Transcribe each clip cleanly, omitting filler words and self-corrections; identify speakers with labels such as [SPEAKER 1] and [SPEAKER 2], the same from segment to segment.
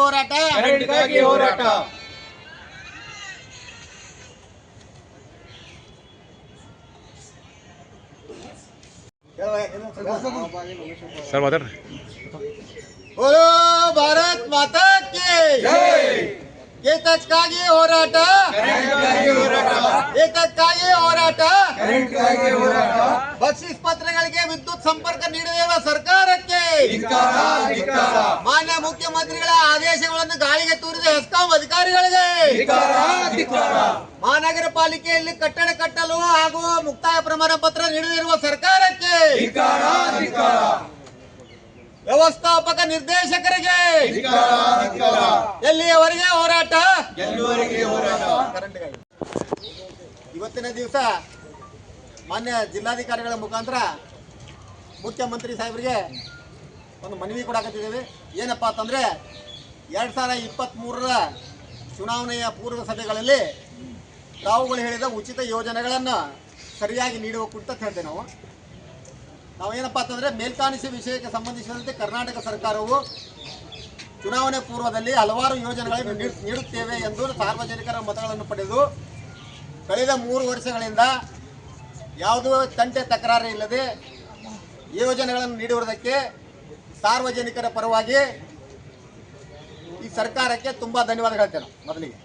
[SPEAKER 1] ಹೋರಾಟ
[SPEAKER 2] सर माताड्ರಿ
[SPEAKER 1] बोलो भारत माता की ಏತಕ್ಕಾಗಿ ಹೋರಾಟ ಬಕ್ಷಿಸ್ ಪತ್ರಗಳಿಗೆ ವಿದ್ಯುತ್ ಸಂಪರ್ಕ ನೀಡದಿರುವ ಸರ್ಕಾರಕ್ಕೆ ಮಾನ್ಯ ಮುಖ್ಯಮಂತ್ರಿಗಳ ಆದೇಶಗಳನ್ನು ಗಾಳಿಗೆ ತೂರಿದ ಹೆಸ್ಕಾಂ ಅಧಿಕಾರಿಗಳಿಗೆ ಮಹಾನಗರ ಪಾಲಿಕೆಯಲ್ಲಿ ಕಟ್ಟಡ ಕಟ್ಟಲು ಹಾಗೂ ಮುಕ್ತಾಯ ಪ್ರಮಾಣ ಪತ್ರ ನೀಡದಿರುವ ಸರ್ಕಾರಕ್ಕೆ ವ್ಯವಸ್ಥಾಪಕ ನಿರ್ದೇಶಕರಿಗೆ ಎಲ್ಲಿಯವರೆಗೆ ಹೋರಾಟ. ಇವತ್ತಿನ ದಿವಸ ಮಾನ್ಯ ಜಿಲ್ಲಾಧಿಕಾರಿಗಳ ಮುಖಾಂತರ ಮುಖ್ಯಮಂತ್ರಿ ಸಾಹೇಬರಿಗೆ ಒಂದು ಮನವಿ ಕೊಡಾಕತ್ತಿದ್ದೇವೆ. ಏನಪ್ಪಾ ಅಂತಂದ್ರೆ 2023ರ ಚುನಾವಣೆಯ ಪೂರ್ವ ಸಭೆಗಳಲ್ಲಿ ತಾವುಗಳು ಹೇಳಿದ ಉಚಿತ ಯೋಜನೆಗಳನ್ನು ಸರಿಯಾಗಿ ನೀಡುವ ಕುರಿತು ಹೇಳ್ತೇವೆ. ನಾವೇನಪ್ಪ ಅಂತಂದರೆ ಮೇಲ್ಕಾಣಿಸಿ ವಿಷಯಕ್ಕೆ ಸಂಬಂಧಿಸಿದಂತೆ ಕರ್ನಾಟಕ ಸರ್ಕಾರವು ಚುನಾವಣೆ ಪೂರ್ವದಲ್ಲಿ ಹಲವಾರು ಯೋಜನೆಗಳನ್ನು ನೀಡುತ್ತೇವೆ ಎಂದು ಸಾರ್ವಜನಿಕರ ಮತಗಳನ್ನು ಪಡೆದು ಕಳೆದ 3 ವರ್ಷಗಳಿಂದ ಯಾವುದೂ ತಂಟೆ ತಕರಾರು ಇಲ್ಲದೆ ಯೋಜನೆಗಳನ್ನು ನೀಡುವುದಕ್ಕೆ ಸಾರ್ವಜನಿಕರ ಪರವಾಗಿ ಈ ಸರ್ಕಾರಕ್ಕೆ ತುಂಬ ಧನ್ಯವಾದ ಹೇಳ್ತೇನೆ ಮೊದಲಿಗೆ.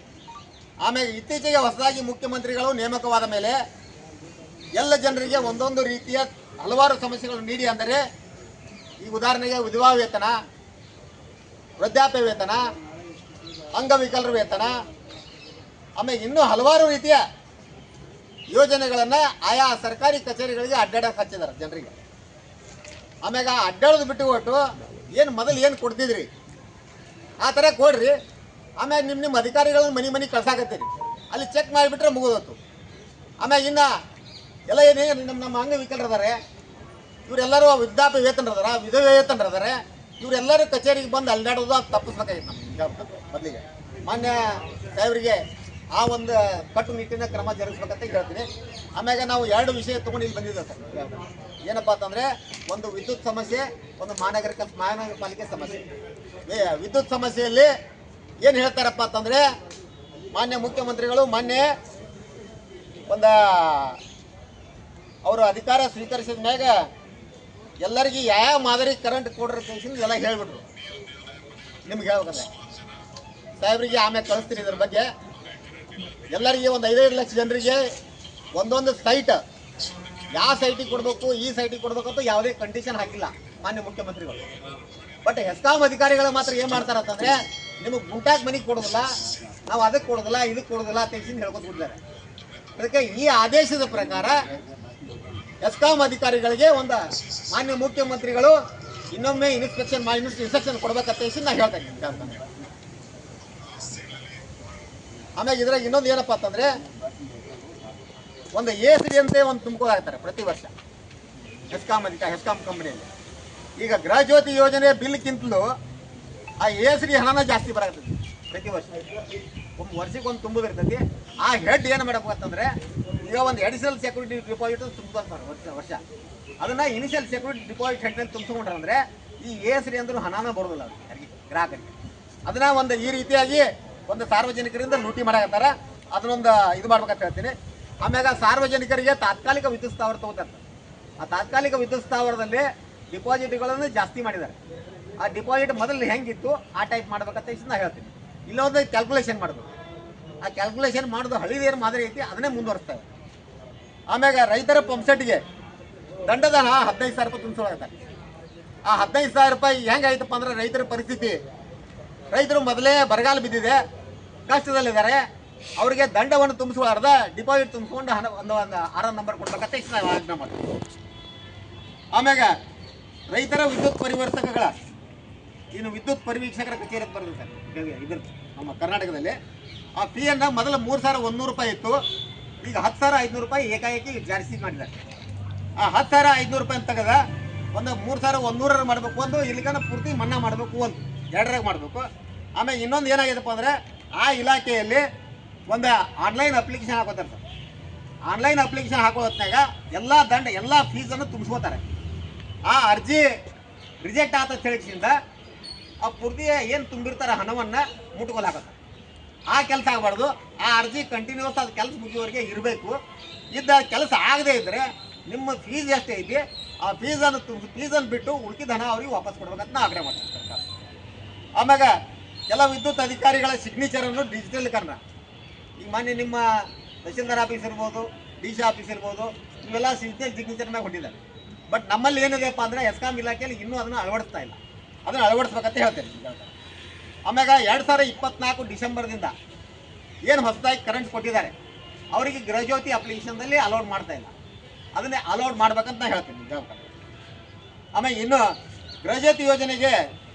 [SPEAKER 1] ಆಮೇಲೆ ಇತ್ತೀಚೆಗೆ ಹೊಸದಾಗಿ ಮುಖ್ಯಮಂತ್ರಿಗಳು ನೇಮಕವಾದ ಮೇಲೆ ಎಲ್ಲ ಜನರಿಗೆ ಒಂದೊಂದು ರೀತಿಯ ಹಲವಾರು ಸಮಸ್ಯೆಗಳನ್ನು ನೀಡಿ. ಅಂದರೆ ಈ ಉದಾಹರಣೆಗೆ ವಿಧವಾ ವೇತನ, ವೃದ್ಧಾಪ್ಯ ವೇತನ, ಅಂಗವಿಕಲರ ವೇತನ, ಆಮೇಲೆ ಇನ್ನೂ ಹಲವಾರು ರೀತಿಯ ಯೋಜನೆಗಳನ್ನು ಆಯಾ ಸರ್ಕಾರಿ ಕಚೇರಿಗಳಿಗೆ ಅಡ್ಡಾಡಕ್ಕೆ ಹಚ್ಚಿದ್ದಾರೆ ಜನರಿಗೆ. ಆಮ್ಯಾಗ ಅಡ್ಡಾಡೋದು ಬಿಟ್ಟು ಕೊಟ್ಟು ಮೊದಲು ಏನು ಕೊಡ್ತಿದ್ರಿ ಆ ಥರ ಕೊಡ್ರಿ. ಆಮ್ಯಾಗ ನಿಮ್ಮ ಅಧಿಕಾರಿಗಳನ್ನು ಮನೆ ಕಳ್ಸಾಕತ್ತೀರಿ, ಅಲ್ಲಿ ಚೆಕ್ ಮಾಡಿಬಿಟ್ರೆ ಮುಗಿದೋತು. ಆಮ್ಯಾಗ ಇನ್ನು ಎಲ್ಲ ಏನೇ ನಮ್ಮ ಅಂಗವಿಕಲರದಾರೆ, ಇವರೆಲ್ಲರೂ ವೃದ್ಧಾಪ್ಯ ವೇತನರದಾರ, ವಿಧವೆ ವೇತನರದಾರೆ, ಇವರೆಲ್ಲರೂ ಕಚೇರಿಗೆ ಬಂದು ಅಲ್ಲಾಡೋದು ಅದು ತಪ್ಪಿಸ್ಬೇಕಾಗಿತ್ತು. ನಮ್ಮ ಮೊದಲಿಗೆ ಮಾನ್ಯ ಸಾಹೇಬರಿಗೆ ಆ ಒಂದು ಕಟ್ಟುನಿಟ್ಟಿನ ಕ್ರಮ ಜರುಗಿಸ್ಬೇಕಂತ ಹೇಳ್ತೀನಿ. ಆಮ್ಯಾಗ ನಾವು 2 ವಿಷಯ ತೊಗೊಂಡು ಇಲ್ಲಿ ಬಂದಿದ್ದೇವೆ ಸರ್. ಏನಪ್ಪ ಅಂತಂದರೆ ಒಂದು ವಿದ್ಯುತ್ ಸಮಸ್ಯೆ, ಒಂದು ಮಹಾನಗರ ಪಾಲಿಕೆ ಸಮಸ್ಯೆ. ವಿದ್ಯುತ್ ಸಮಸ್ಯೆಯಲ್ಲಿ ಏನು ಹೇಳ್ತಾರಪ್ಪ ಅಂತಂದರೆ ಮಾನ್ಯ ಮುಖ್ಯಮಂತ್ರಿಗಳು ಮೊನ್ನೆ ಒಂದು ಅವರು ಅಧಿಕಾರ ಸ್ವೀಕರಿಸಿದ ಮ್ಯಾಗ ಎಲ್ಲರಿಗೂ ಯಾವ ಮಾದರಿ ಕರೆಂಟ್ ಕೊಡ್ರಿ ಕೇಳಿಸಿಂದ ಎಲ್ಲ ಹೇಳ್ಬಿಟ್ರು. ನಿಮ್ಗೆ ಹೇಳ್ಬೇಕಂದ್ರೆ ಸಾಹೇಬ್ರಿಗೆ ಆಮೇಲೆ ಕಳಿಸ್ತೀರಿ ಇದ್ರ ಬಗ್ಗೆ. ಎಲ್ಲರಿಗೆ ಒಂದು 5-5 ಲಕ್ಷ ಜನರಿಗೆ ಒಂದೊಂದು ಸೈಟ್, ಯಾವ ಸೈಟಿಗೆ ಕೊಡಬೇಕು, ಈ ಸೈಟಿಗೆ ಕೊಡಬೇಕು ಅಂತ ಯಾವುದೇ ಕಂಡೀಷನ್ ಹಾಕಿಲ್ಲ ಮಾನ್ಯ ಮುಖ್ಯಮಂತ್ರಿಗಳು. ಬಟ್ ಹೆಸ್ಕಾಂ ಅಧಿಕಾರಿಗಳು ಮಾತ್ರ ಏನು ಮಾಡ್ತಾರಂತಂದರೆ ನಿಮಗೆ ಗುಂಟಾಕ್ ಮನೆಗೆ ಕೊಡೋದಿಲ್ಲ, ನಾವು ಅದಕ್ಕೆ ಕೊಡೋದಿಲ್ಲ, ಇದಕ್ಕೆ ಕೊಡೋದಿಲ್ಲ ತಿಳಿಸಿಂದ ಹೇಳ್ಕೊತ ಬಿಡ್ತಾರೆ. ಅದಕ್ಕೆ ಈ ಆದೇಶದ ಪ್ರಕಾರ ಹೆಸ್ಕಾಂ ಅಧಿಕಾರಿಗಳಿಗೆ ಒಂದು ಮಾನ್ಯ ಮುಖ್ಯಮಂತ್ರಿಗಳು ಇನ್ನೊಮ್ಮೆ ಇನ್ಸ್ಟ್ರಕ್ಷನ್ ಕೊಡ್ಬೇಕಂತ ಹೇಳಿ ನಾ ಹೇಳ್ತೇನೆ. ಆಮೇಲೆ ಇದ್ರಾಗ ಇನ್ನೊಂದು ಏನಪ್ಪ ಅಂತಂದರೆ ಒಂದು ASD ಅಂತೆ ಒಂದು ತುಂಬಿಕೋದಾಗ್ತಾರೆ ಪ್ರತಿ ವರ್ಷ ಹೆಸ್ಕಾಂ ಕಂಪ್ನಿಯಲ್ಲಿ. ಈಗ ಗೃಹಜ್ಯೋತಿ ಯೋಜನೆ ಬಿಲ್ಕ್ಕಿಂತಲೂ ಆ ASD ಹಣನ ಜಾಸ್ತಿ ಬರಾಗ್ತದೆ ಪ್ರತಿ ವರ್ಷ. ಒಂದು ವರ್ಷಕ್ಕೆ ಒಂದು ತುಂಬೋದಿರ್ತೈತಿ. ಆ ಹೆಡ್ ಏನು ಮಾಡಬೇಕಂತಂದರೆ ಈಗ ಒಂದು ಅಡಿಷನಲ್ ಸೆಕ್ಯೂರಿಟಿ ಡಿಪಾಸಿಟ್ ತುಂಬ್ತಾರೆ ವರ್ಷ. ಅದನ್ನು ಇನಿಷಿಯಲ್ ಸೆಕ್ಯೂರಿಟಿ ಡಿಪಾಸಿಟ್ ಹೆಡ್ನಲ್ಲಿ ತುಂಬಿಸ್ಕೊಂಡ್ರೆ ಈ ASD ಅಂದ್ರೂ ಹಣನ ಬರೋದಿಲ್ಲ ಯಾರಿಗೆ, ಗ್ರಾಹಕರಿಗೆ. ಅದನ್ನು ಒಂದು ಈ ರೀತಿಯಾಗಿ ಒಂದು ಸಾರ್ವಜನಿಕರಿಂದ ಲೂಟಿ ಮಾಡಾಕತ್ತಾರ. ಅದನ್ನೊಂದು ಇದು ಮಾಡ್ಬೇಕಂತ ಹೇಳ್ತೀನಿ. ಆಮ್ಯಾಗ ಸಾರ್ವಜನಿಕರಿಗೆ ತಾತ್ಕಾಲಿಕ ವಿದ್ಯುತ್ ಸ್ಥಾವರ ತೊಗೋತಾರೆ. ಆ ತಾತ್ಕಾಲಿಕ ವಿದ್ಯುತ್ ಸ್ಥಾವರದಲ್ಲಿ ಡಿಪಾಸಿಟ್ಗಳನ್ನು ಜಾಸ್ತಿ ಮಾಡಿದ್ದಾರೆ. ಆ ಡಿಪಾಸಿಟ್ ಮೊದಲು ಹೆಂಗಿತ್ತು ಆ ಟೈಪ್ ಮಾಡ್ಬೇಕಂತ ನಾ ಹೇಳ್ತೀನಿ. ಇಲ್ಲೊಂದು ಕ್ಯಾಲ್ಕುಲೇಷನ್ ಮಾಡಬೇಕು. ಆ ಕ್ಯಾಲ್ಕುಲೇಷನ್ ಮಾಡೋದು ಹಳಿದೇನು ಮಾದರಿ ಐತಿ ಅದನ್ನೇ ಮುಂದುವರಿಸ್ತೇವೆ. ಆಮ್ಯಾಗ ರೈತರ ಪಂಪ್ಸೆಟ್ಗೆ ದಂಡದ 15,000 ರೂಪಾಯಿ ತುಂಬಿಸೋಳಾಗ್ತಾರೆ. ಆ 15,000 ರೂಪಾಯಿ ಹೆಂಗಾಯ್ತಪ್ಪ ಅಂದ್ರೆ ರೈತರ ಪರಿಸ್ಥಿತಿ, ರೈತರು ಮೊದಲೇ ಬರಗಾಲ ಬಿದ್ದಿದೆ, ಕಷ್ಟದಲ್ಲಿದ್ದಾರೆ. ಅವರಿಗೆ ದಂಡವನ್ನು ತುಂಬಿಸ್ಕೊಳ್ಳಾರ್ದ ಡಿಪಾಸಿಟ್ ತುಂಬಿಸ್ಕೊಂಡು ಒಂದು 6 ನಂಬರ್ ಕೊಡ್ಬೇಕಂತ ನಾವು ಆಜ್ಞೆ ಮಾಡ್ತೀವಿ. ಆಮ್ಯಾಗ ರೈತರ ವಿದ್ಯುತ್ ಪರಿವರ್ತಕಗಳ ಇನ್ನು ವಿದ್ಯುತ್ ಪರಿವೀಕ್ಷಕರ ಕಚೇರಿ ಅಂತ ಬರ್ತದೆ ಸರ್ ಇದ್ರ ನಮ್ಮ ಕರ್ನಾಟಕದಲ್ಲಿ. ಆ ಫೀಯನ್ನು ಮೊದಲು 3,100 ರೂಪಾಯಿ ಇತ್ತು, ಈಗ 10,500 ರೂಪಾಯಿ ಏಕಾಏಕಿ ಜಾಸ್ತಿ ಮಾಡಿದ್ದಾರೆ. ಆ 10,500 ರೂಪಾಯಿ ತೆಗೆದ ಒಂದು 3,100 ಮಾಡಬೇಕು, ಒಂದು ಇಲ್ಲಿಗನ ಪೂರ್ತಿ ಮನ್ನಾ ಮಾಡಬೇಕು, ಒಂದು 2ರಾಗ ಮಾಡಬೇಕು. ಆಮೇಲೆ ಇನ್ನೊಂದು ಏನಾಗಿದೆಪ್ಪ ಅಂದರೆ ಆ ಇಲಾಖೆಯಲ್ಲಿ ಒಂದು ಆನ್ಲೈನ್ ಅಪ್ಲಿಕೇಶನ್ ಹಾಕೋತಾರೆ ಸರ್. ಆನ್ಲೈನ್ ಅಪ್ಲಿಕೇಶನ್ ಹಾಕೋ ಹೊತ್ನಾಗ ಎಲ್ಲ ಫೀಸನ್ನು ತುಂಬಿಸ್ಕೋತಾರೆ. ಆ ಅರ್ಜಿ ರಿಜೆಕ್ಟ್ ಆತ ಹೇಳಿಸಿಂದ ಆ ಪೂರ್ತಿ ಏನು ತುಂಬಿರ್ತಾರೆ ಹಣವನ್ನು ಮುಟ್ಕೊಲ್ ಹಾಕತ್ತಾರೆ. ಆ ಕೆಲಸ ಆಗಬಾರ್ದು. ಆ ಅರ್ಜಿ ಕಂಟಿನ್ಯೂಸ್ ಅದು ಕೆಲಸ ಮುಗಿಯೋವರೆಗೆ ಇರಬೇಕು. ಇದ್ದ ಕೆಲಸ ಆಗದೇ ಇದ್ದರೆ ನಿಮ್ಮ ಫೀಸ್ ಎಷ್ಟೇ ಐತಿ ಆ ಫೀಸನ್ನು ಬಿಟ್ಟು ಉಳ್ಕಿದ ಹಣ ಅವ್ರಿಗೆ ವಾಪಸ್ ಕೊಡ್ಬೇಕಂತ ನಾ ಆಗ್ರಹ ಮಾಡ್ತೀನಿ ಸರ್ಕಾರ. ಆಮ್ಯಾಗ ಕೆಲವು ವಿದ್ಯುತ್ ಅಧಿಕಾರಿಗಳ ಸಿಗ್ನೇಚರನ್ನು ಡಿಜಿಟಲೀಕರಣ, ಈಗ ಮಾನ್ಯ ನಿಮ್ಮ ತಹಸೀಲ್ದಾರ್ ಆಫೀಸ್ ಇರ್ಬೋದು, ಡಿ ಸಿ ಆಫೀಸ್ ಇರ್ಬೋದು, ಇವೆಲ್ಲ ಸಿಗ್ನೇಚರ್ ಮ್ಯಾಗ ಹೊಟ್ಟಿದ್ದಾರೆ. ಬಟ್ ನಮ್ಮಲ್ಲಿ ಏನಿದೆಯಪ್ಪ ಅಂದರೆ ಎಸ್ಕಾಂ ಇಲಾಖೆಯಲ್ಲಿ ಇನ್ನೂ ಅದನ್ನು ಅಳವಡಿಸ್ತಾ ಇಲ್ಲ. ಅದನ್ನು ಅಳವಡಿಸ್ಬೇಕಂತ ಹೇಳ್ತೇನೆ. ಆಮ್ಯಾಗ 2024 ಡಿಸೆಂಬರ್ದಿಂದ ಏನು ಹೊಸದಾಗಿ ಕರೆಂಟ್ ಕೊಟ್ಟಿದ್ದಾರೆ ಅವರಿಗೆ ಗೃಹಜ್ಯೋತಿ ಅಪ್ಲಿಕೇಶನ್ದಲ್ಲಿ ಅಲೌಡ್ ಮಾಡ್ತಾ ಇಲ್ಲ. ಅದನ್ನೇ ಅಲೌಡ್ ಮಾಡ್ಬೇಕಂತ ನಾನು ಹೇಳ್ತೀನಿ ಜವಾಬ್ದಾರಿ. ಆಮೇಲೆ ಇನ್ನು ಗೃಹಜ್ಯೋತಿ ಯೋಜನೆಗೆ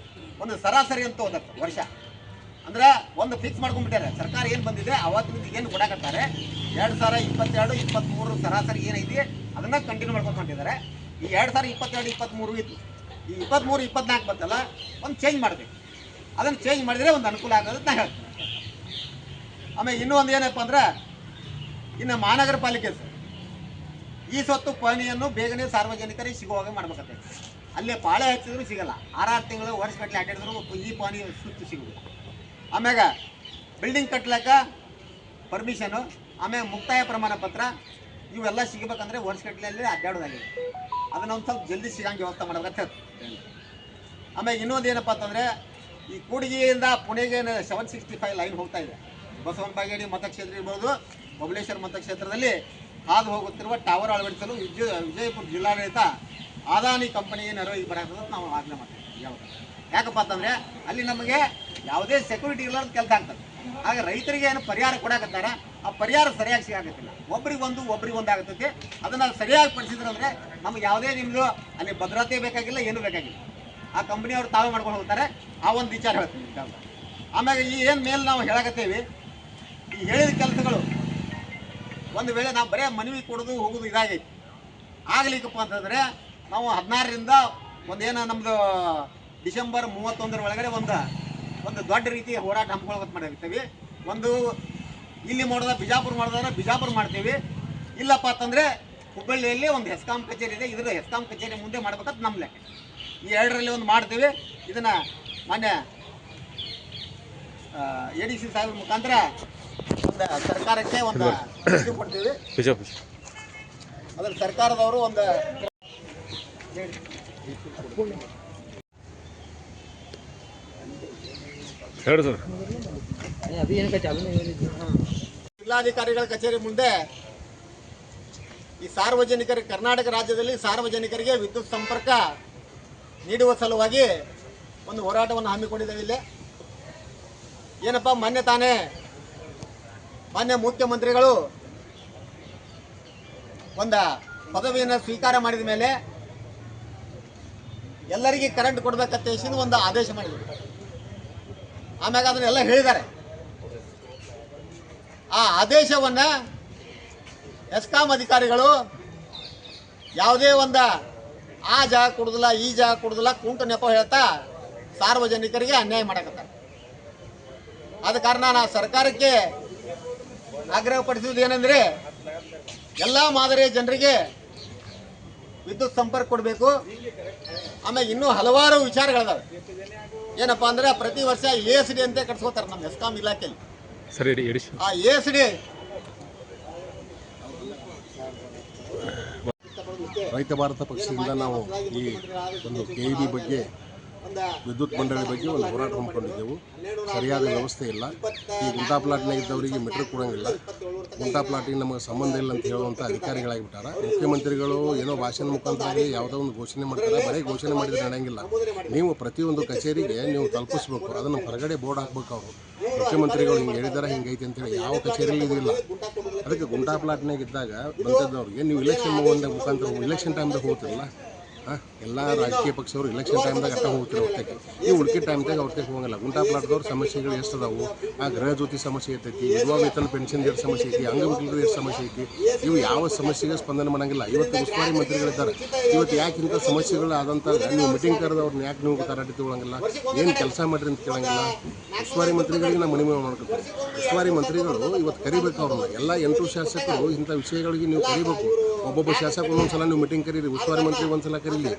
[SPEAKER 1] ಒಂದು ಸರಾಸರಿ ಅಂತ ಹೋದಕ್ಕೆ ವರ್ಷ ಅಂದ್ರೆ ಒಂದು ಫಿಕ್ಸ್ ಮಾಡ್ಕೊಂಡ್ಬಿಟ್ಟಾರೆ. ಸರ್ಕಾರ ಏನು ಬಂದಿದೆ ಅವತ್ತಿನ ಏನು ಕೊಡಕತ್ತಾರೆ 2022-23 ಸರಾಸರಿ ಏನೈತಿ ಅದನ್ನ ಕಂಟಿನ್ಯೂ ಮಾಡ್ಕೊಂಡು ಹೊಂಟಿದ್ದಾರೆ. ಈ 2022-23 ಇತ್ತು, ಈ 23-24 ಬಂತಲ್ಲ ಒಂದು ಚೇಂಜ್ ಮಾಡಬೇಕು. ಅದನ್ನು ಚೇಂಜ್ ಮಾಡಿದರೆ ಒಂದು ಅನುಕೂಲ ಆಗೋದು ಅಂತ ಹೇಳ್ತೀನಿ. ಆಮೇಲೆ ಇನ್ನೂ ಒಂದು ಏನಪ್ಪ ಅಂದ್ರೆ ಇನ್ನು ಮಹಾನಗರ ಪಾಲಿಕೆ ಈ ಸ್ವತ್ತು ಪಾನಿಯನ್ನು ಬೇಗನೆ ಸಾರ್ವಜನಿಕರಿಗೆ ಸಿಗುವಾಗ ಮಾಡ್ಬೇಕಂತ. ಅಲ್ಲೇ ಪಾಳೆ ಹಚ್ಚಿದ್ರು ಸಿಗಲ್ಲ, 6 ತಿಂಗಳು ವರ್ಷಗಟ್ಟಲೆ ಅಡ್ಡಾಡಿದ್ರು ಈ ಪಾನಿ ಸುತ್ತು ಸಿಗುವುದಿಲ್ಲ. ಆಮ್ಯಾಗ ಬಿಲ್ಡಿಂಗ್ ಕಟ್ಲಕ್ಕ ಪರ್ಮಿಷನು, ಆಮ್ಯಾಗ ಮುಕ್ತಾಯ ಪ್ರಮಾಣ ಪತ್ರ ಇವೆಲ್ಲ ಸಿಗಬೇಕಂದ್ರೆ ವರ್ಷಗಟ್ಟಲೆಯಲ್ಲಿ ಅಡ್ಡಾಡೋದಾಗಿದೆ. ಅದನ್ನ ಒಂದು ಸ್ವಲ್ಪ ಜಲ್ದಿ ಸಿಗಂಗೆ ವ್ಯವಸ್ಥೆ ಮಾಡ್ಬೇಕಂತ ಹೇಳ್ತೀನಿ. ಆಮ್ಯಾಗ ಇನ್ನೊಂದು ಏನಪ್ಪ ಅಂತಂದರೆ ಈ ಕೂಡಿಗೆಯಿಂದ ಪುಣೆಗೆ 765 ಲೈನ್ ಹೋಗ್ತಾ ಇದೆ. ಬಸವನ ಬಾಗೇಡಿ ಮತಕ್ಷೇತ್ರ ಇರ್ಬೋದು, ಬಬಲೇಶ್ವರ ಮತಕ್ಷೇತ್ರದಲ್ಲಿ ಹಾದು ಹೋಗುತ್ತಿರುವ ಟವರ್ ಅಳವಡಿಸಲು ವಿಜಯಪುರ ಜಿಲ್ಲಾಡಳಿತ ಅದಾನಿ ಕಂಪನಿಗೆ ನೆರವಿಗೆ ಬರೋದು ನಾವು ಆಜ್ಞೆ ಮಾಡ್ತೀವಿ. ಯಾಕಪ್ಪ ಅಂತಂದರೆ ಅಲ್ಲಿ ನಮಗೆ ಯಾವುದೇ ಸೆಕ್ಯೂರಿಟಿ ಇಲ್ಲದ ಕೆಲಸ ಆಗ್ತದೆ. ಆಗ ರೈತರಿಗೆ ಏನು ಪರಿಹಾರ ಕೊಡಾಕತ್ತಾರ ಆ ಪರಿಹಾರ ಸರಿಯಾಗಿ ಸಿಗಾಕತ್ತಿಲ್ಲ. ಒಬ್ರಿಗೊಂದು ಆಗತೈತಿ. ಅದನ್ನು ಸರಿಯಾಗಿ ಪಡಿಸಿದ್ರೆ ಅಂದರೆ ನಮ್ಗೆ ಯಾವುದೇ ನಿಮ್ಮದು ಅಲ್ಲಿ ಭದ್ರತೆ ಬೇಕಾಗಿಲ್ಲ, ಏನೂ ಬೇಕಾಗಿಲ್ಲ. ಆ ಕಂಪ್ನಿಯವ್ರು ತಾವೇ ಮಾಡ್ಕೊಂಡು ಹೋಗ್ತಾರೆ. ಆ ಒಂದು ವಿಚಾರ ಹೇಳ್ತೀನಿ. ಆಮ್ಯಾಗ ಈ ಏನು ಮೇಲೆ ನಾವು ಹೇಳಕತ್ತೇವಿ ಈ ಹೇಳಿದ ಕೆಲಸಗಳು ಒಂದು ವೇಳೆ ನಾವು ಬರೀ ಮನವಿ ಕೊಡೋದು ಹೋಗೋದು ಇದಾಗೈತಿ. ಆಗಲಿಕ್ಕಪ್ಪ ಅಂತಂದರೆ ನಾವು 16ರಿಂದ ಒಂದೇನು ನಮ್ಮದು ಡಿಸೆಂಬರ್ 31 ಒಳಗಡೆ ಒಂದು ದೊಡ್ಡ ರೀತಿಯ ಹೋರಾಟ ಹಮ್ಮಿಕೊಳ್ಳೋಕೆ ಮಾಡಿರ್ತೀವಿ. ಒಂದು ಇಲ್ಲಿ ಮಾಡೋದ ಬಿಜಾಪುರ ಮಾಡೋದಾದ್ರೆ ಬಿಜಾಪುರ ಮಾಡ್ತೀವಿ. ಇಲ್ಲಪ್ಪ ಅಂತಂದರೆ ಹುಬ್ಬಳ್ಳಿಯಲ್ಲಿ ಒಂದು ಹೆಸ್ಕಾಂ ಕಚೇರಿ ಇದೆ, ಇದರ ಹೆಸ್ಕಾಂ ಕಚೇರಿ ಮುಂದೆ ಮಾಡ್ಬೇಕಂತ ನಮ್ಮ ಲೆಕ್ಕ. ಈ 2ರಲ್ಲಿ ಒಂದು ಮಾಡ್ತೀವಿ. ಇದನ್ನು ಮಾನ್ಯ ADC ಸಾಹೇಬ್ರ ಮುಖಾಂತರ ಒಂದು ಸರ್ಕಾರಕ್ಕೆ ಒಂದು ಇದು ಕೊಡ್ತೀವಿ. ಅದ್ರ ಸರ್ಕಾರದವರು ಒಂದು ಜಿಲ್ಲಾಧಿಕಾರಿಗಳ ಕಚೇರಿ ಮುಂದೆ ಈ ಸಾರ್ವಜನಿಕರಿಗೆ ಕರ್ನಾಟಕ ರಾಜ್ಯದಲ್ಲಿ ಸಾರ್ವಜನಿಕರಿಗೆ ವಿದ್ಯುತ್ ಸಂಪರ್ಕ ನೀಡುವ ಸಲುವಾಗಿ ಒಂದು ಹೋರಾಟವನ್ನು ಹಮ್ಮಿಕೊಂಡಿದ್ದೇವೆ. ಇಲ್ಲಿ ಏನಪ್ಪ ಮಾನ್ಯ ಮುಖ್ಯಮಂತ್ರಿಗಳು ಒಂದು ಪದವಿಯನ್ನು ಸ್ವೀಕಾರ ಮಾಡಿದ ಮೇಲೆ ಎಲ್ಲರಿಗೆ ಕರೆಂಟ್ ಕೊಡಬೇಕಂತ ಹೇಳಿ ಒಂದು ಆದೇಶ ಮಾಡಿದರು. ಆಮ್ಯಾಗ ಅದನ್ನೆಲ್ಲ ಹೇಳಿದ್ದಾರೆ. ಆ ಆದೇಶವನ್ನು ಎಸ್ಕಾಂ ಅಧಿಕಾರಿಗಳು ಯಾವುದೇ ಒಂದು ಆ ಜಾಗ ಕೊಡುದಿಲ್ಲ, ಈ ಜಾಗ ಕೊಡುದಿಲ್ಲ, ಕುಂಟು ನೆಪ ಹೇಳ್ತಾ ಸಾರ್ವಜನಿಕರಿಗೆ ಅನ್ಯಾಯ ಮಾಡಕತ್ತಾರೆ. ಆದ ಕಾರಣ ನಾನು ಸರ್ಕಾರಕ್ಕೆ ಆಗ್ರಹಪಡಿಸುವುದು ಏನಂದರೆ ಎಲ್ಲ ಮಾದರಿಯ ಜನರಿಗೆ ವಿದ್ಯುತ್ ಸಂಪರ್ಕ ಕೊಡಬೇಕು. ಆಮೇಲೆ ಇನ್ನೂ ಹಲವಾರು ವಿಚಾರಗಳಿದಾವೆ. ಏನಪ್ಪ ಅಂದರೆ ಪ್ರತಿ ವರ್ಷ ASD ಅಂತ ಕಟ್ಸ್ಕೋತಾರೆ ನಮ್ಮ ಎಸ್ಕಾಂ ಇಲಾಖೆಯಲ್ಲಿ. ಆ ASD
[SPEAKER 2] ರೈತ ಭಾರತ ಪಕ್ಷದಿಂದ ನಾವು ಈ ಒಂದು KEB ಬಗ್ಗೆ ವಿದ್ಯುತ್ ಮಂಡಳಿ ಬಗ್ಗೆ ಒಂದು ಹೋರಾಟ ಹಮ್ಮಿಕೊಂಡಿದ್ದೆವು. ಸರಿಯಾದ ವ್ಯವಸ್ಥೆ ಇಲ್ಲ. ಈ ಗುಂಟಾ ಪ್ಲಾಟ್ನಾಗ ಇದ್ದವರಿಗೆ ಮೀಟರ್ ಕೊಡೋಂಗಿಲ್ಲ, ಗುಂಟಾ ಪ್ಲಾಟಿಗೆ ನಮಗೆ ಸಂಬಂಧ ಇಲ್ಲ ಅಂತ ಹೇಳುವಂಥ ಅಧಿಕಾರಿಗಳಾಗಿಬಿಟ್ಟಾರ. ಮುಖ್ಯಮಂತ್ರಿಗಳು ಏನೋ ಭಾಷಣ ಮುಖಾಂತರ ಯಾವುದೋ ಒಂದು ಘೋಷಣೆ ಮಾಡ್ತಾರೆ, ಬರೀ ಘೋಷಣೆ ಮಾಡಿದ್ರೆ ನಡೆಯಂಗಿಲ್ಲ. ನೀವು ಪ್ರತಿಯೊಂದು ಕಚೇರಿಗೆ ನೀವು ತಲುಪಿಸ್ಬೇಕು, ಅದನ್ನು ಹೊರಗಡೆ ಬೋರ್ಡ್ ಹಾಕ್ಬೇಕು. ಅವರು ಮುಖ್ಯಮಂತ್ರಿಗಳು ಹಿಂಗೆ ಹೇಳಿದಾರೆ, ಹಿಂಗೈತೆ ಅಂತೇಳಿ ಯಾವ ಕಚೇರಿಯಲ್ಲಿ ಇದಿಲ್ಲ. ಅದಕ್ಕೆ ಗುಂಟಾ ಪ್ಲಾಟ್ನಾಗ ಇದ್ದಾಗ ಬಂದಿದ್ದವ್ರಿಗೆ ನೀವು ಇಲೆಕ್ಷನ್ ಮುಖಾಂತರ ಇಲೆಕ್ಷನ್ ಟೈಮ್ದಾಗ ಹೋಗ್ತಿರಲ್ಲ, ಎಲ್ಲ ರಾಜಕೀಯ ಪಕ್ಷವರು ಇಲೆಕ್ಷನ್ ಟೈಮ್ದಾಗ ಅಟ್ಟ ಹೋಗ್ತಾರೆ ಹೊರತಕ್ಕೆ. ಈ ಉಳ್ಕಿ ಟೈಮ್ದಾಗ ಅವ್ರತಕ್ಕೆ ಹೋಗಲ್ಲ. ಗುಂಟಾ ಪ್ಲಾಟ್ದವ್ರ ಸಮಸ್ಯೆಗಳು ಎಷ್ಟು ಅದಾವು, ಆ ಗೃಹ ಜ್ಯೋತಿ ಸಮಸ್ಯೆ ಐತೈತಿ, ವಿಧವಾ ವೇತನ ಪೆನ್ಷನ್ ಎಷ್ಟು ಸಮಸ್ಯೆ ಐತಿ, ಅಂಗವಿಕಲರು ಎಷ್ಟು ಸಮಸ್ಯೆ ಐತಿ, ಇವು ಯಾವ ಸಮಸ್ಯೆಗೆ ಸ್ಪಂದನೆ ಮಾಡಂಗಿಲ್ಲ. ಇವತ್ತು ಉಸ್ತುವಾರಿ ಮಂತ್ರಿಗಳಿದ್ದಾರೆ. ಇವತ್ತು ಯಾಕೆ ಇಂಥ ಸಮಸ್ಯೆಗಳು ಆದಂಥ ನೀವು ಮೀಟಿಂಗ್ ಕರೆದವ್ರನ್ನ ಯಾಕೆ ನೀವು ತರಾಟೆ ತಗೊಳಂಗಿಲ್ಲ, ಏನು ಕೆಲಸ ಮಾಡಿರಿ ಅಂತ ಕೇಳಂಗಿಲ್ಲ. ಉಸ್ತುವಾರಿ ಮಂತ್ರಿಗಳಿಗೆ ನಾವು ಮನವಿ ಮಾಡ್ಕೊತೀವಿ. ಉಸ್ತುವಾರಿ ಮಂತ್ರಿಗಳು ಇವತ್ತು ಕರಿಬೇಕು ಅವ್ರನ್ನ. ಎಲ್ಲ 8 ಶಾಸಕರು ಇಂಥ ವಿಷಯಗಳಿಗೆ ನೀವು ಕರಿಬೇಕು. ಒಬ್ಬೊಬ್ಬ ಶಾಸಕ ಒಂದೊಂದ್ಸಲ ನೀವು ಮೀಟಿಂಗ್ ಕರೀರಿ, ಉಸ್ತುವಾರಿ ಮಂತ್ರಿ ಒಂದ್ಸಲ ಕರೀಲಿ,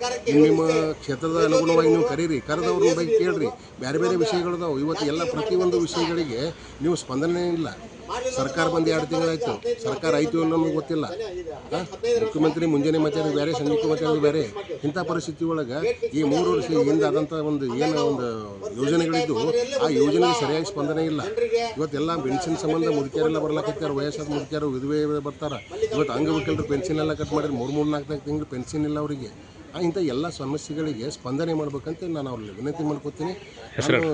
[SPEAKER 2] ನಿಮ್ಮ ಕ್ಷೇತ್ರದ ಅನುಗುಣವಾಗಿ ನೀವು ಕರೀರಿ, ಕರೆದವ್ರ ಬಗ್ಗೆ ಕೇಳ್ರಿ. ಬೇರೆ ಬೇರೆ ವಿಷಯಗಳದಾವು. ಇವತ್ತು ಎಲ್ಲ ಪ್ರತಿಯೊಂದು ವಿಷಯಗಳಿಗೆ ನೀವು ಸ್ಪಂದನೆ ಇಲ್ಲ. ಸರ್ಕಾರ ಬಂದು 2 ತಿಂಗಳಾಯಿತು, ಸರ್ಕಾರ ಆಯಿತು ಅನ್ನೋ ನಮಗೆ ಗೊತ್ತಿಲ್ಲ. ಮುಖ್ಯಮಂತ್ರಿ ಮುಂಜಾನೆ ಮಾತಾಡೋದು ಬೇರೆ, ಸಂಜೆ ಮಾತಾಡೋದು ಬೇರೆ. ಇಂಥ ಪರಿಸ್ಥಿತಿ ಒಳಗೆ ಈ 3 ವರ್ಷ ಹಿಂದೆ ಆದಂಥ ಒಂದು ಯೋಜನೆಗಳಿದ್ದು ಆ ಯೋಜನೆಗೆ ಸರಿಯಾಗಿ ಸ್ಪಂದನೆ ಇಲ್ಲ. ಇವತ್ತೆಲ್ಲ ಪೆನ್ಷನ್ ಸಂಬಂಧ ಮುದುಕಿಯರೆಲ್ಲ ಬರ್ಲಾಕತ್ತಾರೆ, ವಯಸ್ಸಾದ ಮುದುಕಿಯರು ವಿಧವೆ ಬರ್ತಾರೆ. ಇವತ್ತು ಅಂಗವಿಕಲರು ಪೆನ್ಷನ್ ಎಲ್ಲ ಕಟ್ ಮಾಡಿದ್ರೆ 3-4 ತಿಂಗಳು ಪೆನ್ಷನ್ ಇಲ್ಲ ಅವರಿಗೆ. ಇಂಥ ಎಲ್ಲ ಸಮಸ್ಯೆಗಳಿಗೆ ಸ್ಪಂದನೆ ಮಾಡ್ಬೇಕಂತ ನಾನು ಅವ್ರಲ್ಲಿ ವಿನಂತಿ ಮಾಡ್ಕೊತೀನಿ. ನಾನು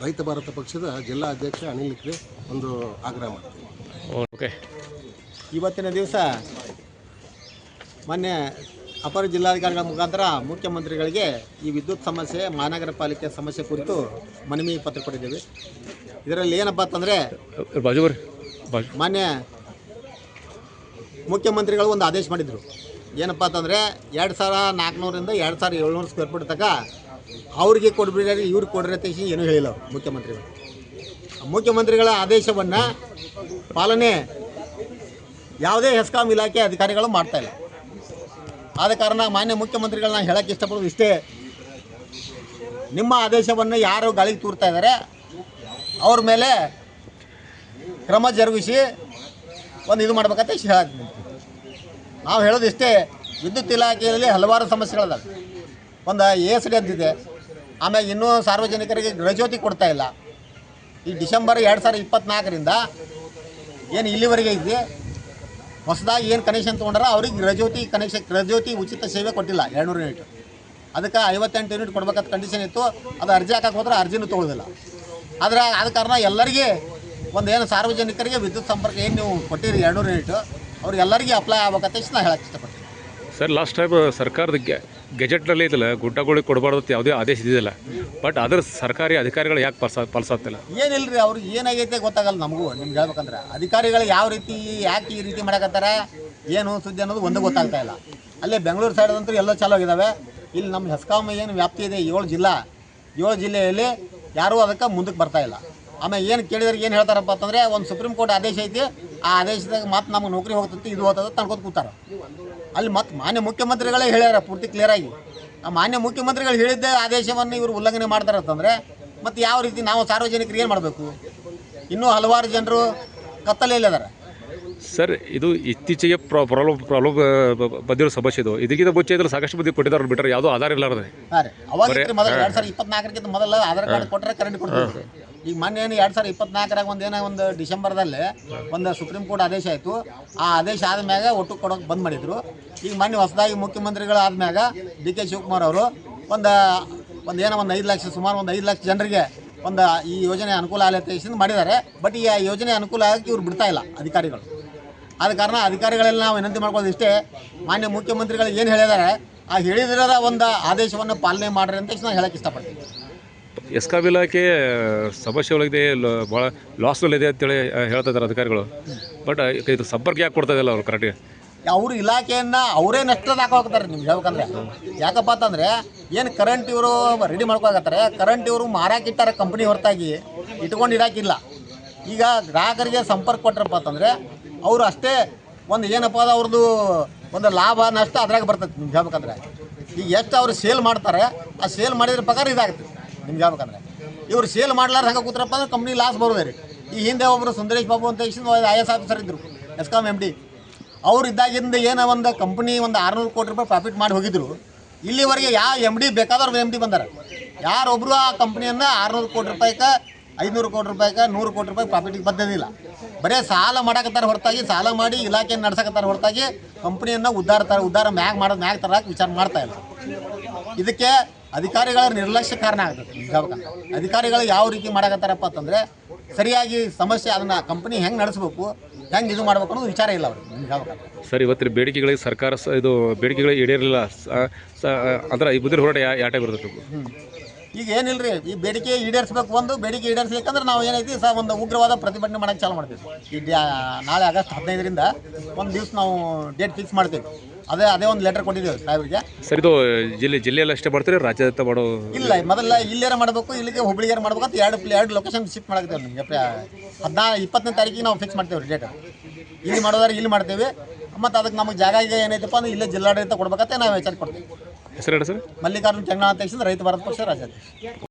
[SPEAKER 2] ರೈತ ಭಾರತ ಪಕ್ಷದ ಜಿಲ್ಲಾ ಅಧ್ಯಕ್ಷ ಅನಿಲ್ ಇಕ್ರೆ ಒಂದು ಆಗ್ರಹ ಮಾಡ್ತೀನಿ.
[SPEAKER 3] ಓಕೆ.
[SPEAKER 1] ಇವತ್ತಿನ ದಿವಸ ಮೊನ್ನೆ ಅಪರ ಜಿಲ್ಲಾಧಿಕಾರಿಗಳ ಮುಖಾಂತರ ಮುಖ್ಯಮಂತ್ರಿಗಳಿಗೆ ಈ ವಿದ್ಯುತ್ ಸಮಸ್ಯೆ, ಮಹಾನಗರ ಪಾಲಿಕೆ ಸಮಸ್ಯೆ ಕುರಿತು ಮನವಿ ಪತ್ರ ಕೊಟ್ಟಿದ್ದೇವೆ. ಇದರಲ್ಲಿ ಏನಪ್ಪ ಅಂತಂದರೆ ಮಾನ್ಯ ಮುಖ್ಯಮಂತ್ರಿಗಳು ಒಂದು ಆದೇಶ ಮಾಡಿದರು. ಏನಪ್ಪ ಅಂತಂದರೆ 2400ರಿಂದ 2700 ಸ್ಕ್ವೇರ್ ಫೀಟ್ ತನಕ ಅವ್ರಿಗೆ ಕೊಡ್ಬಿಡ್ರಿ, ಇವ್ರಿಗೆ ಕೊಡ್ರಿ ಅಂತ ಏನೂ ಹೇಳಿಲ್ಲ ಅವರು ಮುಖ್ಯಮಂತ್ರಿಗಳು. ಮುಖ್ಯಮಂತ್ರಿಗಳ ಆದೇಶವನ್ನು ಪಾಲನೆ ಯಾವುದೇ ಹೆಸ್ಕಾಂ ಇಲಾಖೆ ಅಧಿಕಾರಿಗಳು ಮಾಡ್ತಾಯಿಲ್ಲ. ಆದ ಕಾರಣ ಮಾನ್ಯ ಮುಖ್ಯಮಂತ್ರಿಗಳನ್ನ ಹೇಳೋಕ್ಕೆ ಇಷ್ಟಪಡೋದು ಇಷ್ಟೇ, ನಿಮ್ಮ ಆದೇಶವನ್ನು ಯಾರು ಗಾಳಿಗೆ ತೂರ್ತಾ ಇದ್ದಾರೆ ಅವ್ರ ಮೇಲೆ ಕ್ರಮ ಜರುಗಿಸಿ ಒಂದು ಇದು ಮಾಡ್ಬೇಕಂತ ಹೇಳ್ತೀನಿ. ನಾವು ಹೇಳೋದು ಇಷ್ಟೇ, ವಿದ್ಯುತ್ ಇಲಾಖೆಯಲ್ಲಿ ಹಲವಾರು ಸಮಸ್ಯೆಗಳಿದಾವೆ. ಒಂದು ASD ಅಂತಿದೆ, ಆಮೇಲೆ ಇನ್ನೂ ಸಾರ್ವಜನಿಕರಿಗೆ ಗೃಹಜ್ಯೋತಿ ಕೊಡ್ತಾ ಇಲ್ಲ. ಈ ಡಿಸೆಂಬರ್ 2024ರಿಂದ ಏನು ಇಲ್ಲಿವರೆಗೆ ಇದೆ, ಹೊಸದಾಗಿ ಏನು ಕನೆಕ್ಷನ್ ತೊಗೊಂಡ್ರೆ ಅವ್ರಿಗೆ ಗೃಹಜ್ಯೋತಿ ಉಚಿತ ಸೇವೆ ಕೊಟ್ಟಿಲ್ಲ 200 ಯೂನಿಟ್. ಅದಕ್ಕೆ 58 ಯೂನಿಟ್ ಕೊಡ್ಬೇಕಂತ ಕಂಡೀಷನ್ ಇತ್ತು. ಅದು ಅರ್ಜಿ ಹಾಕಕ್ಕೆ ಹೋದ್ರೆ ಅರ್ಜಿನೂ ತೊಗೊಳ್ಳೋದಿಲ್ಲ. ಆದರೆ ಆದ ಕಾರಣ ಎಲ್ಲರಿಗೆ ಒಂದು ಏನು ಸಾರ್ವಜನಿಕರಿಗೆ ವಿದ್ಯುತ್ ಸಂಪರ್ಕ ಏನು ನೀವು ಕೊಟ್ಟಿರಿ 200 ಯೂನಿಟ್, ಅವ್ರಿಗೆಲ್ಲರಿಗೆ ಅಪ್ಲೈ ಆಗ್ಬೇಕಂತ ನಾನು ಹೇಳಕ್ಕೆ ಇಷ್ಟಪಡ್ತೀನಿ.
[SPEAKER 3] ಸರ್, ಲಾಸ್ಟ್ ಟೈಮ್ ಸರ್ಕಾರದ ಗೆಜೆಟ್ನಲ್ಲಿ ಇದಲ್ಲ, ಗುಡ್ಡಗಳಿಗೆ ಕೊಡಬಾರ್ದು ಅಂತ ಯಾವುದೇ ಆದೇಶ ಇದ್ದಿಲ್ಲ. ಬಟ್ ಅದ್ರ ಸರ್ಕಾರಿ ಅಧಿಕಾರಿಗಳು ಯಾಕೆ ಪಾಲಿಸ್ತಿಲ್ಲ?
[SPEAKER 1] ಏನಿಲ್ಲ ರೀ, ಅವ್ರಿಗೆ ಏನಾಗೈತೆ ಗೊತ್ತಾಗಲ್ಲ ನಮಗೂ. ನಿಮ್ಗೆ ಹೇಳ್ಬೇಕಂದ್ರೆ ಅಧಿಕಾರಿಗಳು ಯಾವ ರೀತಿ ಯಾಕೆ ಈ ರೀತಿ ಮಾಡಕತ್ತಾರ, ಏನು ಸುದ್ದಿ ಅನ್ನೋದು ಒಂದು ಗೊತ್ತಾಗ್ತಾ ಇಲ್ಲ. ಅಲ್ಲೇ ಬೆಂಗಳೂರು ಸೈಡಂತೂ ಎಲ್ಲ ಚಾಲೂ ಆಗಿದ್ದಾವೆ. ಇಲ್ಲಿ ನಮ್ಮ ಹೆಸ್ಕಾಂ ಏನು ವ್ಯಾಪ್ತಿ ಇದೆ 7 ಜಿಲ್ಲೆಯಲ್ಲಿ ಯಾರೂ ಅದಕ್ಕೆ ಮುಂದಕ್ಕೆ ಬರ್ತಾ ಇಲ್ಲ. ಆಮೇಲೆ ಏನು ಕೇಳಿದ್ರೆ ಏನು ಹೇಳ್ತಾರಪ್ಪ ಅಂತಂದರೆ, ಒಂದು ಸುಪ್ರೀಂ ಕೋರ್ಟ್ ಆದೇಶ ಐತಿ, ಆ ಆದೇಶದಾಗ ಮತ್ತೆ ನಮ್ಗೆ ನೌಕರಿ ಹೋಗ್ತೈತಿ, ಇದು ಹೋಗ್ತದೆ ತನ್ಕೋತ ಕೂತಾರೆ. ಅಲ್ಲಿ ಮತ್ತೆ ಮಾನ್ಯ ಮುಖ್ಯಮಂತ್ರಿಗಳೇ ಹೇಳ್ಯಾರ ಪೂರ್ತಿ ಕ್ಲಿಯರಾಗಿ. ಆ ಮಾನ್ಯ ಮುಖ್ಯಮಂತ್ರಿಗಳು ಹೇಳಿದ್ದ ಆದೇಶವನ್ನು ಇವರು ಉಲ್ಲಂಘನೆ ಮಾಡ್ತಾರೆ ಅಂತಂದರೆ ಮತ್ತು ಯಾವ ರೀತಿ ನಾವು ಸಾರ್ವಜನಿಕರಿಗೆ ಏನು ಮಾಡಬೇಕು? ಇನ್ನೂ ಹಲವಾರು ಜನರು ಕತ್ತಲೆಯಲ್ಲಿದ್ದಾರೆ.
[SPEAKER 3] ಸರ್, ಇದು ಇತ್ತೀಚೆಗೆ ಪ್ರಾಬ್ಲಮ್ ಬಂದಿರೋ ಸಮಸ್ಯೆ ಇದು. ಇದಕ್ಕಿಂತ ಮುಂಚೆ ಇದ್ರೆ ಸಾಕಷ್ಟು ಮಂದಿ ಕೊಟ್ಟಿದ್ದಾರೆ, ಬಿಟ್ಟರೆ ಯಾವುದೋ ಆಧಾರ ಇಲ್ಲಾರದೆ.
[SPEAKER 1] ಹಾಂ ರೀ, ಅವಾಗ ಮೊದಲು 2024ಕ್ಕಿಂತ ಮೊದಲು ಆಧಾರ್ ಕಾರ್ಡ್ ಕೊಟ್ಟರೆ ಕರೆಂಟ್ ಕೊಡ್ತೀವಿ. ಈಗ ಮೊನ್ನೆ ಏನು 2024ರಾಗ ಒಂದು ಡಿಸೆಂಬರ್ದಲ್ಲಿ ಒಂದು ಸುಪ್ರೀಂ ಕೋರ್ಟ್ ಆದೇಶ ಆಯಿತು. ಆ ಆದೇಶ ಆದಮ್ಯಾಗ ಒಟ್ಟು ಕೊಡೋಕೆ ಬಂದ್ ಮಾಡಿದರು. ಈಗ ಮೊನ್ನೆ ಹೊಸದಾಗಿ ಮುಖ್ಯಮಂತ್ರಿಗಳು ಆದಮ್ಯಾಗ DK ಶಿವಕುಮಾರ್ ಅವರು ಒಂದು 5 ಲಕ್ಷ, ಸುಮಾರು ಒಂದು 5 ಲಕ್ಷ ಜನರಿಗೆ ಈ ಯೋಜನೆ ಅನುಕೂಲ ಆಗಲಿ ಮಾಡಿದ್ದಾರೆ. ಬಟ್ ಈ ಯೋಜನೆ ಅನುಕೂಲ ಆಗಕ್ಕೆ ಇವ್ರು ಬಿಡ್ತಾ ಇಲ್ಲ ಅಧಿಕಾರಿಗಳು. ಆದ ಕಾರಣ ಅಧಿಕಾರಿಗಳೆಲ್ಲ ನಾವು ವಿನಂತಿ ಮಾಡ್ಕೊಳ್ಳೋದು ಇಷ್ಟೇ, ಮಾನ್ಯ ಮುಖ್ಯಮಂತ್ರಿಗಳು ಏನು ಹೇಳಿದ್ದಾರೆ ಆ ಹೇಳಿದಿರೋ ಒಂದು ಆದೇಶವನ್ನು ಪಾಲನೆ ಮಾಡ್ರಿ ಅಂತ ನಾನು ಹೇಳಕ್ಕೆ ಇಷ್ಟಪಡ್ತೀನಿ.
[SPEAKER 3] ಹೆಸ್ಕಾಂ ಇಲಾಖೆ ಸಮಸ್ಯೆ ಒಳಗಿದೆ, ಭಾಳ ಲಾಸ್ನಲ್ಲಿದೆ ಅಂತೇಳಿ ಹೇಳ್ತಾ ಇದ್ದಾರೆ ಅಧಿಕಾರಿಗಳು. ಬಟ್ ಇದು ಸಂಪರ್ಕ ಯಾಕೆ ಕೊಡ್ತಾ ಇದ್ದಿಲ್ಲ ಅವರು ಕರೆಕ್ಟಾಗಿ?
[SPEAKER 1] ಅವ್ರ ಇಲಾಖೆಯನ್ನು ಅವರೇ ನಷ್ಟದ ಹಾಕೋಗ್ತಾರೆ. ನಿಮ್ಗೆ ಹೇಳ್ಬೇಕಂದ್ರೆ ಯಾಕಪ್ಪ ಅಂತಂದರೆ, ಏನು ಕರೆಂಟ್ ಇವರು ರೆಡಿ ಮಾಡ್ಕೊಳಕತ್ತಾರೆ, ಕರೆಂಟ್ ಇವರು ಮಾರಾಕಿಟ್ಟಾರೆ ಕಂಪ್ನಿ ಹೊರತಾಗಿ ಇಟ್ಕೊಂಡು ಇಡಾಕಿಲ್ಲ. ಈಗ ಗ್ರಾಹಕರಿಗೆ ಸಂಪರ್ಕ ಕೊಟ್ಟರಪ್ಪ ಅಂತಂದರೆ ಅವರು ಅಷ್ಟೇ ಏನಪ್ಪ ಅದು ಅವ್ರದ್ದು ಒಂದು ಲಾಭ ನಷ್ಟ ಅದ್ರಾಗ ಬರ್ತದೆ. ನಿಮ್ಗೆ ಹೇಳ್ಬೇಕಂದ್ರೆ ಈಗ ಎಷ್ಟು ಅವ್ರು ಸೇಲ್ ಮಾಡ್ತಾರೆ, ಆ ಸೇಲ್ ಮಾಡಿದ್ರ ಪ್ರಕಾರ ಇದಾಗುತ್ತೆ. ನಿಮ್ಗೆ ಹೇಳ್ಬೇಕಂದ್ರೆ ಇವ್ರು ಸೇಲ್ ಮಾಡ್ಲಾರ ಹಂಗೆ ಕೂತ್ರಪ್ಪ ಅಂದ್ರೆ ಕಂಪ್ನಿ ಲಾಸ್ ಬರೋದೇ ರೀ. ಈ ಹಿಂದೆ ಒಬ್ಬರು ಸುಂದರೇಶ್ ಬಾಬು ಅಂತ IAS ಆಫೀಸರ್ ಇದ್ದರು, ಹೆಸ್ಕಾಂ MD. ಅವ್ರು ಇದ್ದಾಗಿಂದ ಏನೋ ಒಂದು ಕಂಪ್ನಿ 600 ಕೋಟಿ ರೂಪಾಯಿ ಪ್ರಾಫಿಟ್ ಮಾಡಿ ಹೋಗಿದ್ರು. ಇಲ್ಲಿವರೆಗೆ ಯಾವ MD ಬೇಕಾದವ್ರು MD ಬಂದಾರೆ. ಯಾರೊಬ್ಬರು ಆ ಕಂಪ್ನಿಯನ್ನು 600 ಕೋಟಿ ರೂಪಾಯಿಗೆ, 500 ಕೋಟಿ ರೂಪಾಯಿಗೆ, 100 ಕೋಟಿ ರೂಪಾಯಿ ಪ್ರಾಫಿಟಿಗೆ ಬಂದಿಲ್ಲ. ಬರೀ ಸಾಲ ಮಾಡಕತ್ತಾರೆ ಹೊರತಾಗಿ, ಸಾಲ ಮಾಡಿ ಇಲಾಖೆಯನ್ನು ನಡ್ಸಕತ್ತಾರೆ ಹೊರತಾಗಿ ಕಂಪ್ನಿಯನ್ನು ಉದ್ಧಾರ ಮ್ಯಾಗ್ ತರಕ್ಕೆ ವಿಚಾರ ಮಾಡ್ತಾ ಇಲ್ಲ. ಇದಕ್ಕೆ ಅಧಿಕಾರಿಗಳ ನಿರ್ಲಕ್ಷ್ಯ ಕಾರಣ ಆಗ್ತದೆ. ಅಧಿಕಾರಿಗಳು ಯಾವ ರೀತಿ ಮಾಡಕತ್ತಾರಪ್ಪ ಅಂತಂದರೆ ಸರಿಯಾಗಿ ಸಮಸ್ಯೆ ಅದನ್ನು ಕಂಪ್ನಿ ಹೆಂಗೆ ನಡೆಸಬೇಕು, ಹೆಂಗೆ ಇದು ಮಾಡ್ಬೇಕು ಅನ್ನೋದು ವಿಚಾರ ಇಲ್ಲ ಅವರು.
[SPEAKER 3] ಸರ್, ಇವತ್ತಿನ ಬೇಡಿಕೆಗಳಿಗೆ ಸರ್ಕಾರ ಇದು ಬೇಡಿಕೆಗಳಿಗೆ ಈಡೇರಲಿಲ್ಲ ಅಂದ್ರೆ ಈ ಬುದ್ಧಿ ಹೋರಾಟ ಯಾವ ಟೈಪ್ ಇರ್ತದೆ?
[SPEAKER 1] ಈಗ ಏನಿಲ್ಲ ರೀ, ಈ ಬೇಡಿಕೆ ಈಡೇರಿಸಬೇಕು. ಬೇಡಿಕೆ ಈಡೇರಿಸಬೇಕಂದ್ರೆ ನಾವು ಏನೈತಿ ಒಂದು ಉಗ್ರವಾದ ಪ್ರತಿಭಟನೆ ಮಾಡೋಕ್ಕೆ ಚಾಲು ಮಾಡ್ತೀವಿ. ಈ ನಾಳೆ ಆಗಸ್ಟ್ 15ರಿಂದ ಒಂದು ದಿವಸ ನಾವು ಡೇಟ್ ಫಿಕ್ಸ್ ಮಾಡ್ತೀವಿ. ಅದೇ ಒಂದು ಲೆಟರ್ ಕೊಟ್ಟಿದ್ದೇವೆ ಸಾಹೇಬ್ರಿಗೆ.
[SPEAKER 3] ಸರ್, ಇದು ಜಿಲ್ಲೆಯಲ್ಲಿ ಅಷ್ಟೇ ಮಾಡ್ತೀರಿ, ರಾಜ್ಯದ ಮಾಡೋ
[SPEAKER 1] ಇಲ್ಲ, ಮೊದಲ ಇಲ್ಲೇರ ಮಾಡಬೇಕು, ಇಲ್ಲಿಗೆ ಹುಬ್ಳಿಗೇರ ಮಾಡ್ಬೇಕು ಅಂತ ಎರಡು ಲೊಕೇಶನ್ ಶಿಫ್ಟ್ ಮಾಡಾಕ್ತೇವೆ. ನಿಮಗೆ 20ನೇ ತಾರೀಕಿಗೆ ನಾವು ಫಿಕ್ಸ್ ಮಾಡ್ತೇವೆ ರೀ ಡೇಟ್. ಇಲ್ಲಿ ಮಾಡೋದಾದ್ರೆ ಇಲ್ಲಿ ಮಾಡ್ತೇವೆ, ಮತ್ತು ಅದಕ್ಕೆ ನಮಗೆ ಜಾಗ ಈಗ ಏನೈತಪ್ಪ ಅಂದ್ರೆ ಇಲ್ಲೇ ಜಿಲ್ಲಾಡಳಿತ ಕೊಡ್ಬೇಕಂತ ನಾವು ವಿಚಾರ ಕೊಡ್ತೀವಿ.
[SPEAKER 3] ಹೆಸರು ಹೇಳಿ ಸರ್.
[SPEAKER 1] ಮಲ್ಲಿಕಾರ್ಜುನ ಚಂಗಣ ಅಂತ ರೈತ ಭಾರತ ಪಕ್ಷ ರಾಜ್ಯಾಧ್ಯಕ್ಷ.